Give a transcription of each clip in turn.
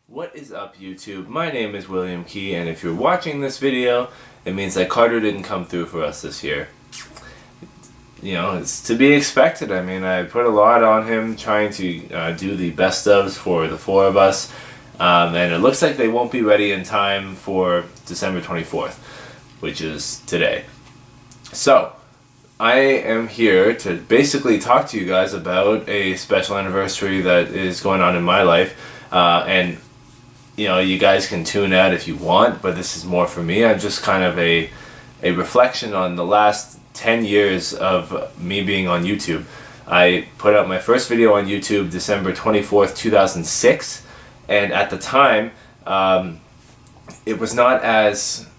What is up, YouTube? My name is William Key, and if you're watching this video, it means that Carter didn't come through for us this year. You know, it's to be expected. I mean, I put a lot on him trying to do the best ofs for the four of us, and it looks like they won't be ready in time for December 24th, which is today. So, I am here to basically talk to you guys about a special anniversary that is going on in my life, and you know, you guys can tune out if you want, but this is more for me. I'm just kind of a reflection on the last 10 years of me being on YouTube. I put out my first video on YouTube December 24th, 2006, and at the time, it was not as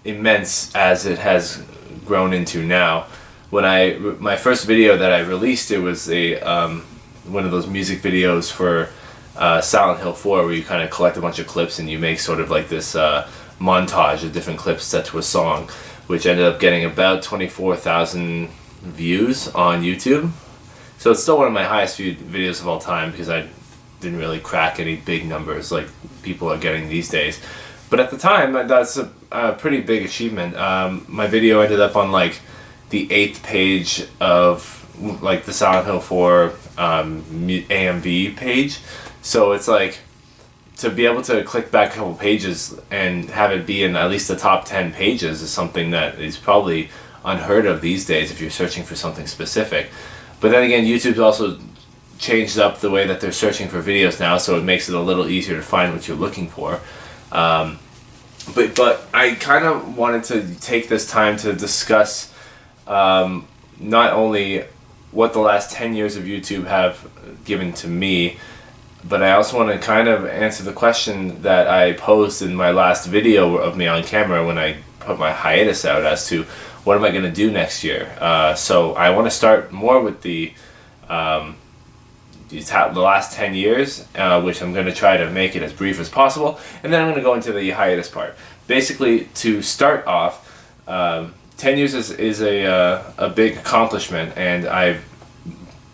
immense as it has grown into now. When my first video that I released, it was a one of those music videos for Silent Hill 4, where you kind of collect a bunch of clips and you make sort of like this montage of different clips set to a song, which ended up getting about 24,000 views on YouTube. So it's still one of my highest viewed videos of all time, because I didn't really crack any big numbers like people are getting these days. But at the time, that's a pretty big achievement. My video ended up on like the 8th page of like the Silent Hill 4 AMV page. So it's like, to be able to click back a couple pages and have it be in at least the top 10 pages is something that is probably unheard of these days if you're searching for something specific. But then again, YouTube's also changed up the way that they're searching for videos now, so it makes it a little easier to find what you're looking for. But I kind of wanted to take this time to discuss not only what the last 10 years of YouTube have given to me, but I also want to kind of answer the question that I posed in my last video of me on camera when I put my hiatus out, as to what am I going to do next year. So I want to start more with the last 10 years, which I'm going to try to make it as brief as possible, and then I'm going to go into the hiatus part. Basically, to start off, 10 years is a big accomplishment, and I've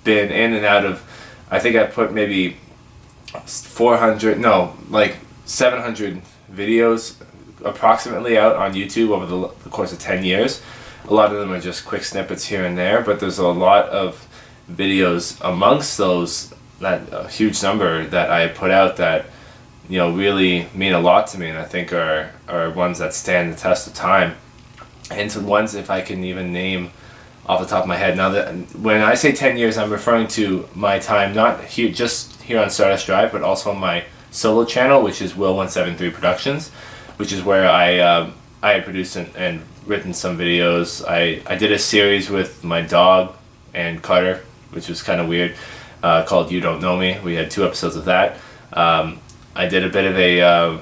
been in and out of, I think I've put maybe 700 videos approximately out on YouTube over the course of 10 years. A lot of them are just quick snippets here and there, but there's a lot of videos amongst those, that huge number that I put out, that, you know, really mean a lot to me, and I think are ones that stand the test of time, and ones, if I can even name off the top of my head. Now, that when I say 10 years, I'm referring to my time not here, just here on Stardust Drive, but also on my solo channel, which is Will173 Productions, which is where I had produced and written some videos. I did a series with my dog and Carter, which was kind of weird, called You Don't Know Me. We had 2 episodes of that. I did a bit of a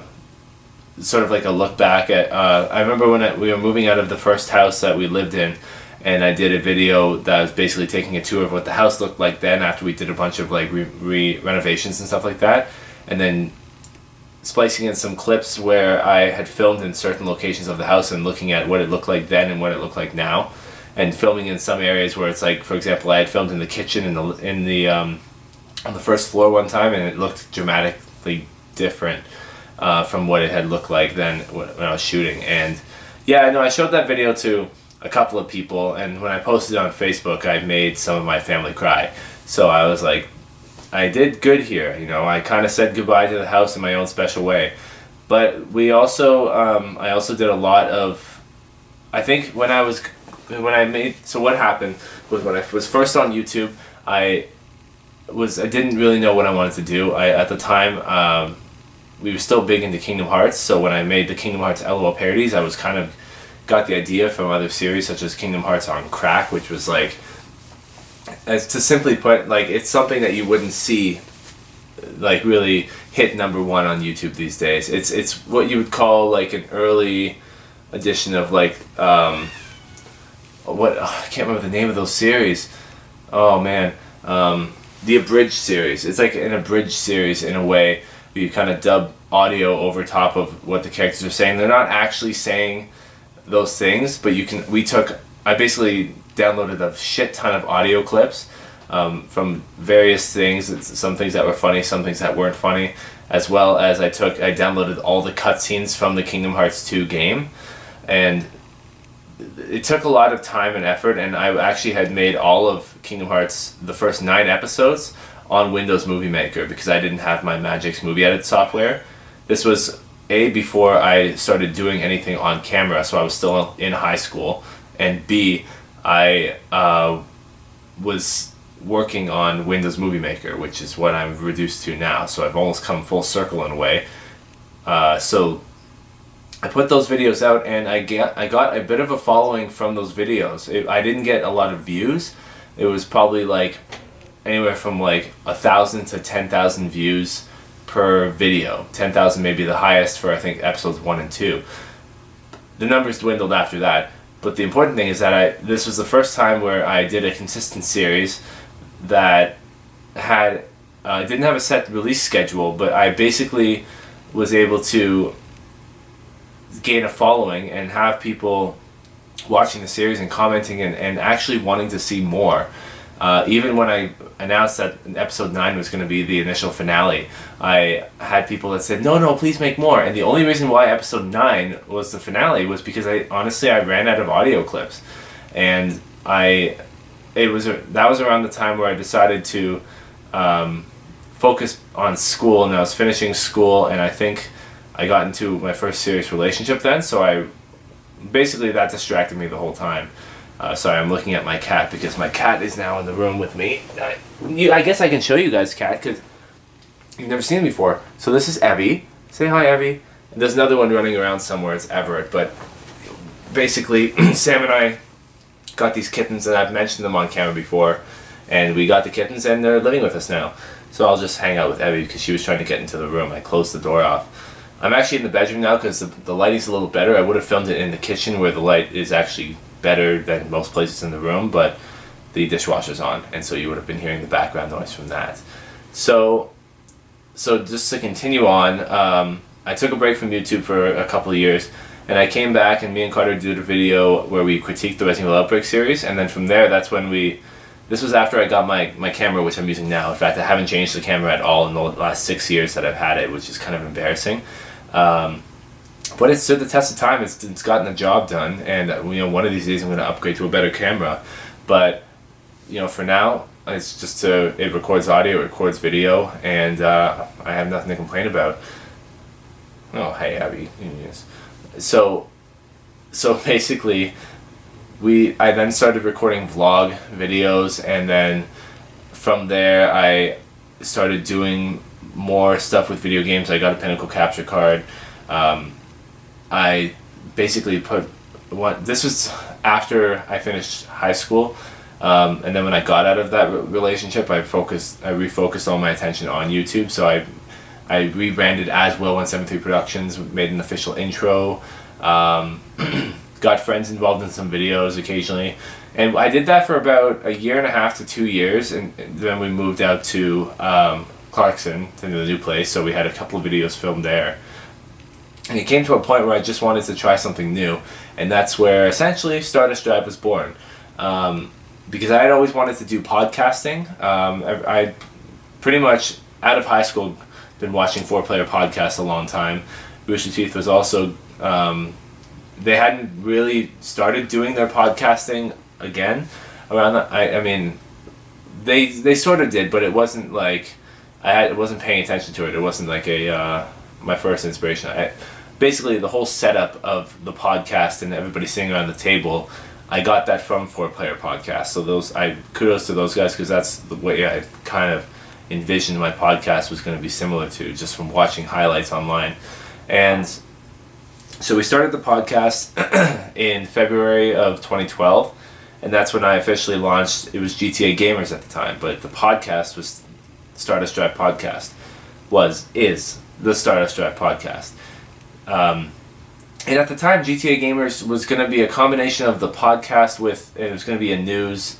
sort of like a look back at, I remember when we were moving out of the first house that we lived in, and I did a video that was basically taking a tour of what the house looked like then, after we did a bunch of like renovations and stuff like that, and then splicing in some clips where I had filmed in certain locations of the house and looking at what it looked like then and what it looked like now, and filming in some areas where it's like, for example, I had filmed in the kitchen on the first floor one time, and it looked dramatically different from what it had looked like then when I was shooting. And yeah, I know I showed that video to a couple of people, and when I posted it on Facebook, I made some of my family cry. So I was like, I did good here, you know. I kind of said goodbye to the house in my own special way. But we also, I also did a lot of, I think so what happened was, when I was first on YouTube, I didn't really know what I wanted to do. At the time, we were still big into Kingdom Hearts, so when I made the Kingdom Hearts LOL parodies, I was kind of got the idea from other series such as Kingdom Hearts on Crack, which was like, as to simply put, like, it's something that you wouldn't see like really hit #1 on YouTube these days. It's what you would call like an early edition of like I can't remember the name of those series. Oh man, the abridged series. It's like an abridged series in a way, where you kind of dub audio over top of what the characters are saying. They're not actually saying those things, but I basically downloaded a shit ton of audio clips from various things, some things that were funny, some things that weren't funny, as well as I downloaded all the cutscenes from the Kingdom Hearts 2 game, and it took a lot of time and effort, and I actually had made all of Kingdom Hearts, the first 9 episodes, on Windows Movie Maker because I didn't have my Magix Movie Edit software. This was before I started doing anything on camera, so I was still in high school, and B, I was working on Windows Movie Maker, which is what I'm reduced to now, so I've almost come full circle in a way. So I put those videos out, and I got a bit of a following from those videos. I didn't get a lot of views. It was probably like anywhere from like 1,000 to 10,000 views per video. 10,000 maybe the highest for I think episodes 1 and 2. The numbers dwindled after that, but the important thing is that this was the first time where I did a consistent series that had didn't have a set release schedule, but I basically was able to gain a following and have people watching the series and commenting and actually wanting to see more. Even when I announced that episode 9 was going to be the initial finale, I had people that said, no, please make more. And the only reason why episode 9 was the finale was because I ran out of audio clips. And that was around the time where I decided to focus on school, and I was finishing school, and I think I got into my first serious relationship then, so basically that distracted me the whole time. Sorry, I'm looking at my cat because my cat is now in the room with me. I guess I can show you guys cat because you've never seen him before. So this is Evie. Say hi, Evie. And there's another one running around somewhere. It's Everett. But basically, Sam and I got these kittens, and I've mentioned them on camera before. And we got the kittens, and they're living with us now. So I'll just hang out with Evie because she was trying to get into the room. I closed the door off. I'm actually in the bedroom now because the lighting's a little better. I would have filmed it in the kitchen where the light is actually better than most places in the room, but the dishwasher's on, and so you would have been hearing the background noise from that. So just to continue on, I took a break from YouTube for a couple of years, and I came back, and me and Carter did a video where we critiqued the Resident Evil Outbreak series, and then from there, that's when this was after I got my camera, which I'm using now. In fact, I haven't changed the camera at all in the last 6 years that I've had it, which is kind of embarrassing. But it stood the test of time. It's gotten the job done, and one of these days I'm going to upgrade to a better camera. But for now, it's just it records audio, it records video, and I have nothing to complain about. Oh, hey, Abby. Yes. So basically, I then started recording vlog videos, and then from there I started doing more stuff with video games. I got a Pinnacle capture card. I basically this was after I finished high school, and then when I got out of that relationship, I refocused all my attention on YouTube. So I rebranded as Will173 Productions, made an official intro, got friends involved in some videos occasionally, and I did that for about 1.5 to 2 years, and then we moved out to Clarkson, to the new place, so we had a couple of videos filmed there. And it came to a point where I just wanted to try something new, and that's where essentially Stardust Drive was born. Because I had always wanted to do podcasting. I pretty much, out of high school, been watching 4-player podcasts a long time. Rooster Teeth was also, they hadn't really started doing their podcasting again around that. I mean, they sort of did, but it wasn't like, I wasn't paying attention to it. It wasn't like my first inspiration. Basically, the whole setup of the podcast and everybody sitting around the table, I got that from 4-player podcasts. So kudos to those guys, because that's the way I kind of envisioned my podcast was going to be similar to, just from watching highlights online. And so we started the podcast in February of 2012, and that's when I officially launched. It was GTA Gamers at the time, but the podcast was Stardust Drive Podcast. Is the Stardust Drive Podcast. And at the time, GTA Gamers was going to be a combination of the podcast it was going to be a news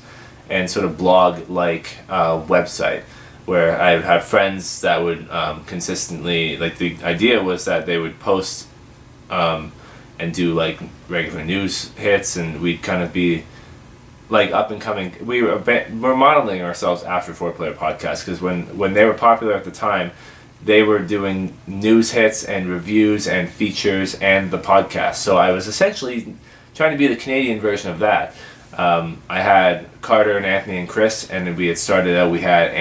and sort of blog-like website, where I would have friends that would consistently, like, the idea was that they would post and do like regular news hits, and we'd kind of be like up and coming. We're modeling ourselves after 4-Player Podcast, because when they were popular at the time, they were doing news hits and reviews and features and the podcast. So I was essentially trying to be the Canadian version of that. I had Carter and Anthony and Chris, and we had started out. We had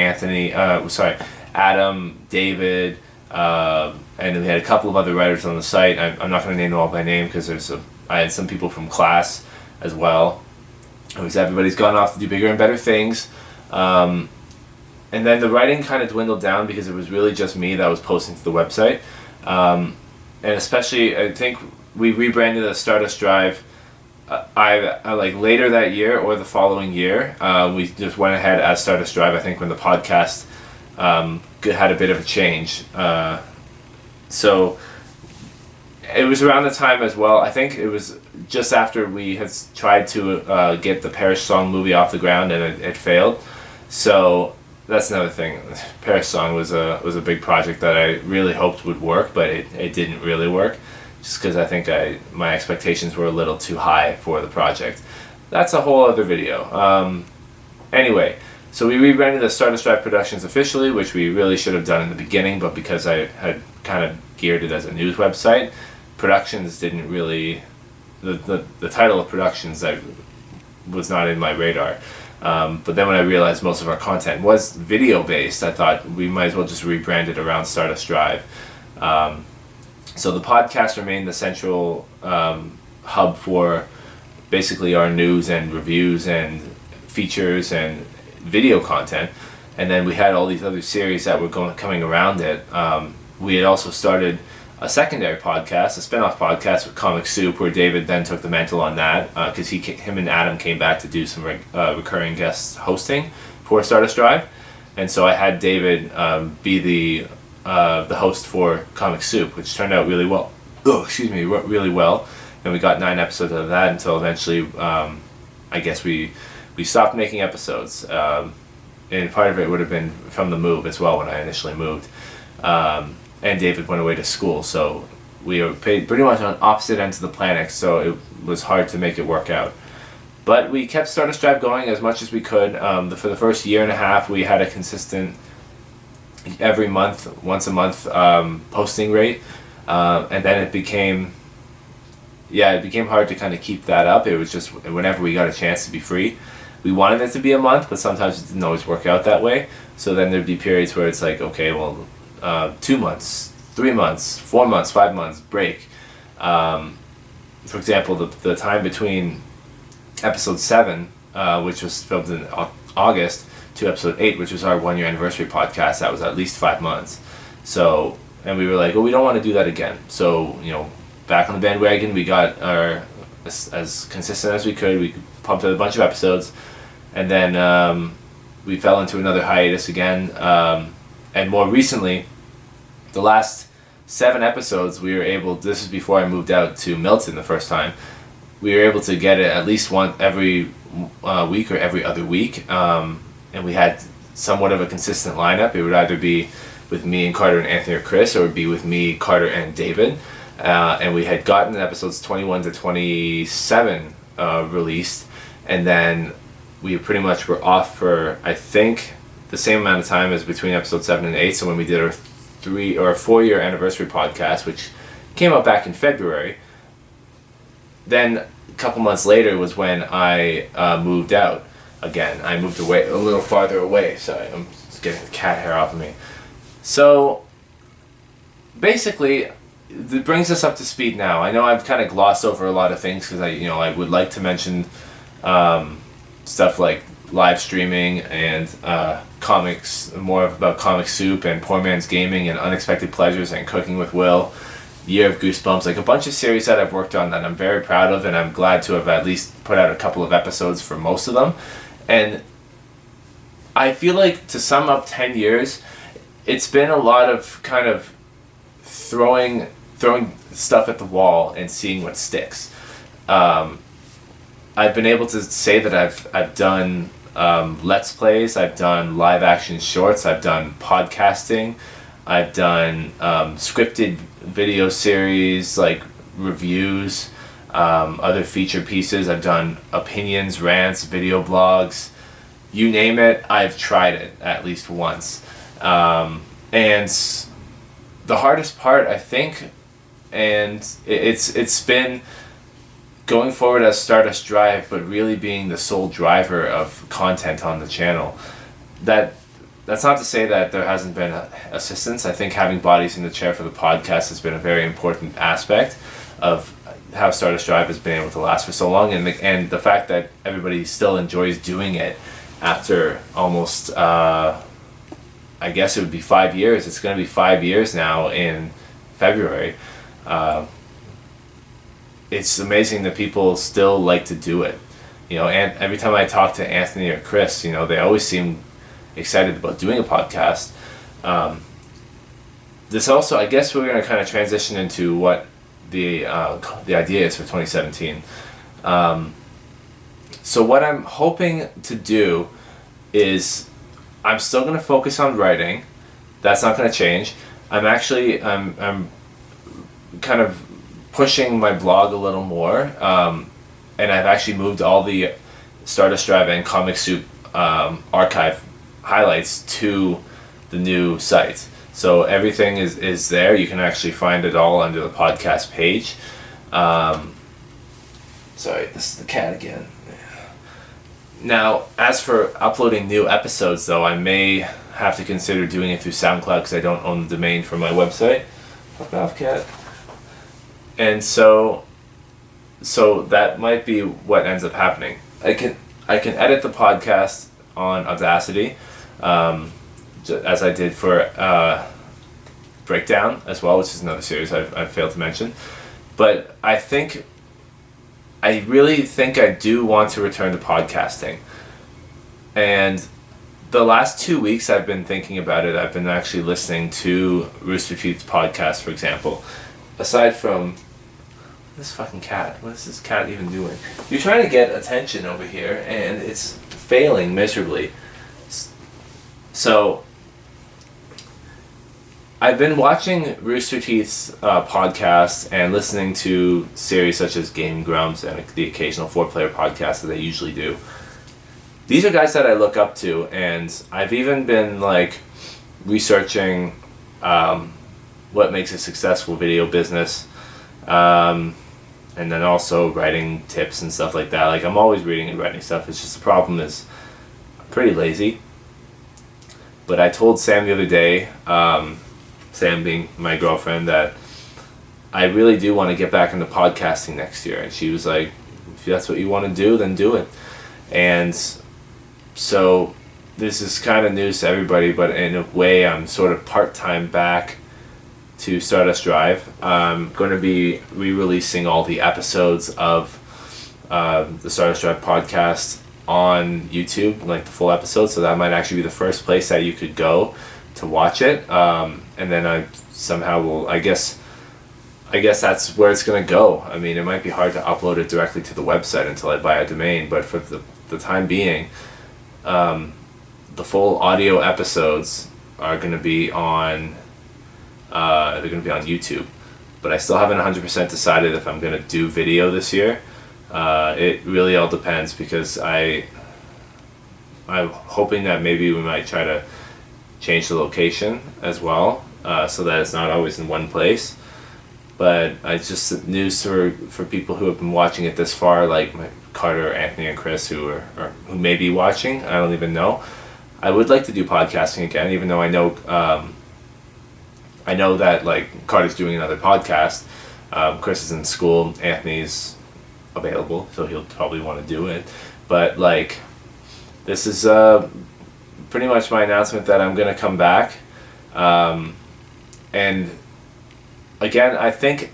Adam, David, and we had a couple of other writers on the site. I'm not going to name them all by name, because I had some people from class as well. Everybody's gone off to do bigger and better things. And then the writing kind of dwindled down, because it was really just me that was posting to the website. And especially, I think we rebranded as Stardust Drive. I like later that year or the following year. We just went ahead as Stardust Drive, I think, when the podcast had a bit of a change. So it was around the time as well. I think it was just after we had tried to get the Parish Song movie off the ground, and it failed. So that's another thing. Parish Song was a big project that I really hoped would work, but it didn't really work, just because I think my expectations were a little too high for the project. That's a whole other video. Anyway, so we rebranded as Stardust Drive Productions officially, which we really should have done in the beginning, but because I had kind of geared it as a news website, Productions didn't really... The title of Productions was not in my radar. But then when I realized most of our content was video based, I thought we might as well just rebrand it around Stardust Drive. So the podcast remained the central hub for basically our news and reviews and features and video content. And then we had all these other series that were coming around it. We had also started a secondary podcast, a spin-off podcast with Comic Soup, where David then took the mantle on that, because him and Adam came back to do some recurring guest hosting for Stardust Drive, and so I had David be the host for Comic Soup, which turned out really well. Really well, and we got 9 episodes of that until eventually, I guess we stopped making episodes, and part of it would have been from the move as well when I initially moved. And David went away to school, so we were pretty much on opposite ends of the planet, so it was hard to make it work out. But we kept Stardust Drive going as much as we could. For the first year and a half, we had a consistent, every month, once a month, posting rate, and then it became hard to kind of keep that up. It was just whenever we got a chance to be free. We wanted it to be a month, but sometimes it didn't always work out that way. So then there'd be periods where it's like, okay, well, 2 months, 3 months, 4 months, 5 months break. For example, the time between episode 7, which was filmed in August, to episode 8, which was our 1-year anniversary podcast, that was at least 5 months. So, and we were like, well, we don't want to do that again. So, back on the bandwagon, we got as consistent as we could. We pumped out a bunch of episodes, and then we fell into another hiatus again. And more recently, the last 7 episodes, we were able, this is before I moved out to Milton the first time, we were able to get it at least every week or every other week. And we had somewhat of a consistent lineup. It would either be with me and Carter and Anthony or Chris, or it would be with me, Carter, and David. And we had gotten episodes 21 to 27 released, and then we pretty much were off for, I think, the same amount of time as between episode 7 and 8. So when we did our 4-year anniversary podcast, which came out back in February, then a couple months later was when I moved out again. I moved away, a little farther away. Sorry, I'm just getting the cat hair off of me. So basically, it brings us up to speed now. I know I've kind of glossed over a lot of things, because I would like to mention stuff like live streaming and comics, more about Comic Soup and Poor Man's Gaming and Unexpected Pleasures and Cooking with Will, Year of Goosebumps, like a bunch of series that I've worked on that I'm very proud of, and I'm glad to have at least put out a couple of episodes for most of them. And I feel like, to sum up 10 years, it's been a lot of kind of throwing stuff at the wall and seeing what sticks. I've been able to say that I've done Let's Plays, I've done live action shorts, I've done podcasting, I've done scripted video series like reviews, other featured pieces. I've done opinions, rants, video blogs, you name it, I've tried it at least once. And the hardest part, I think, and it's been going forward as Stardust Drive, but really being the sole driver of content on the channel. That's not to say that there hasn't been assistance. I think having bodies in the chair for the podcast has been a very important aspect of how Stardust Drive has been able to last for so long, and the fact that everybody still enjoys doing it after almost, I guess it would be 5 years. It's going to be 5 years now in February. It's amazing that people still like to do it. And every time I talk to Anthony or Chris, they always seem excited about doing a podcast. This also, I guess we're going to kind of transition into what the idea is for 2017. So what I'm hoping to do is I'm still going to focus on writing. That's not going to change. I'm kind of pushing my blog a little more, and I've actually moved all the Stardust Drive and Comic Soup archive highlights to the new site. So everything is there. You can actually find it all under the podcast page. Sorry, this is the cat again. Now, as for uploading new episodes, though, I may have to consider doing it through SoundCloud because I don't own the domain for my website. Fuck off, cat. And so that might be what ends up happening. I can edit the podcast on Audacity, as I did for Breakdown as well, which is another series I've failed to mention. But I really think I do want to return to podcasting. And the last 2 weeks I've been thinking about it. I've been actually listening to Rooster Teeth's podcast, for example. Aside from this fucking cat. What is this cat even doing? You're trying to get attention over here, and it's failing miserably. So, I've been watching Rooster Teeth's podcast and listening to series such as Game Grumps and the occasional 4-player podcast that I usually do. These are guys that I look up to, and I've even been researching what makes a successful video business, and then also writing tips and stuff like that. I'm always reading and writing stuff. It's just the problem is I'm pretty lazy. But I told Sam the other day, Sam being my girlfriend, that I really do want to get back into podcasting next year. And she was like, if that's what you want to do, then do it. And so this is kind of news to everybody, but in a way I'm sort of part-time back to Stardust Drive. I'm going to be re-releasing all the episodes of the Stardust Drive podcast on YouTube, the full episode, so that might actually be the first place that you could go to watch it. And then I somehow will, I guess that's where it's going to go. I mean, it might be hard to upload it directly to the website until I buy a domain, but for the time being, the full audio episodes are going to be on YouTube, but I still haven't 100% decided if I'm going to do video this year. It really all depends, because I'm hoping that maybe we might try to change the location as well, so that it's not always in one place. But it's just news for people who have been watching it this far, like Carter, Anthony, and Chris, who may be watching. I don't even know. I would like to do podcasting again, even though I know that Carter's doing another podcast. Chris is in school. Anthony's available, so he'll probably want to do it. But this is pretty much my announcement that I'm gonna come back. And again, I think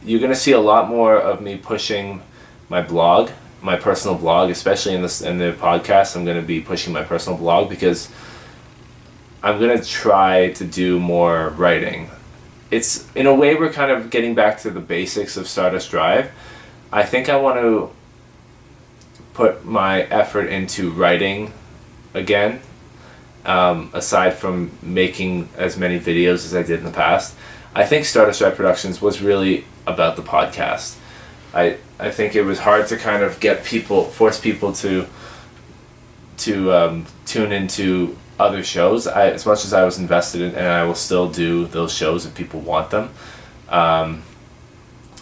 you're gonna see a lot more of me pushing my blog, my personal blog, especially in the podcast. I'm gonna be pushing my personal blog because I'm gonna try to do more writing. It's, in a way, we're kind of getting back to the basics of Stardust Drive. I think I want to put my effort into writing again, aside from making as many videos as I did in the past. I think Stardust Drive Productions was really about the podcast. I think it was hard to kind of force people to tune into other shows. As much as I was invested in, and I will still do those shows if people want them,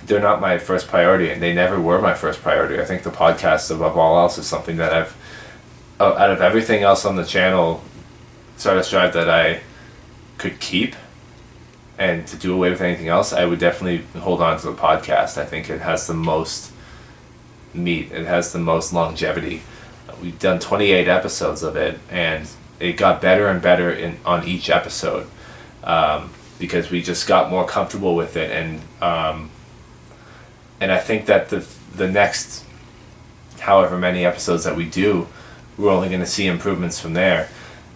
they're not my first priority, and they never were my first priority. I think the podcast, above all else, is something that I've, out of everything else on the channel, Stardust Drive, that I could keep, and to do away with anything else, I would definitely hold on to the podcast. I think it has the most meat. It has the most longevity. We've done 28 episodes of it, and it got better and better on each episode, because we just got more comfortable with it, and I think that the next however many episodes that we do, we're only going to see improvements from there.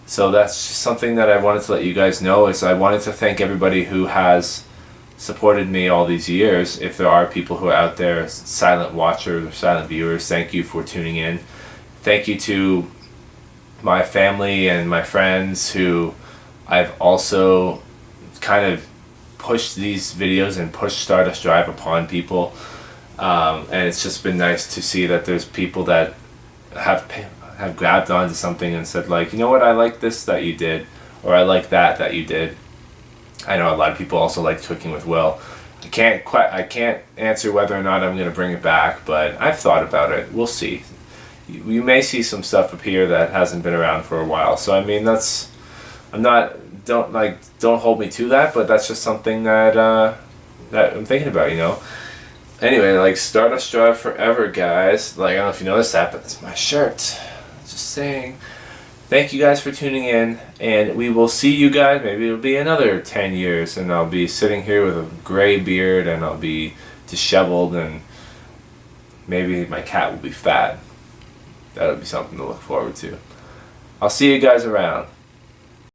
So that's just something that I wanted to let you guys know. Is I wanted to thank everybody who has supported me all these years. If there are people who are out there, silent watchers or silent viewers, thank you for tuning in. Thank you to my family and my friends who I've also kind of pushed these videos and pushed Stardust Drive upon people. And it's just been nice to see that there's people that have grabbed onto something and said, like, you know what, I like this that you did, or I like that you did. I know a lot of people also like Cooking with Will. I can't answer whether or not I'm going to bring it back, but I've thought about it. We'll see. You may see some stuff appear that hasn't been around for a while. So I mean, don't hold me to that, but that's just something that I'm thinking about, you know. Anyway, like, Stardust Drive forever, guys. Like, I don't know if you noticed that, but it's my shirt. Just saying. Thank you guys for tuning in, and we will see you guys. Maybe it'll be another 10 years, and I'll be sitting here with a gray beard, and I'll be disheveled, and maybe my cat will be fat. That'll be something to look forward to. I'll see you guys around.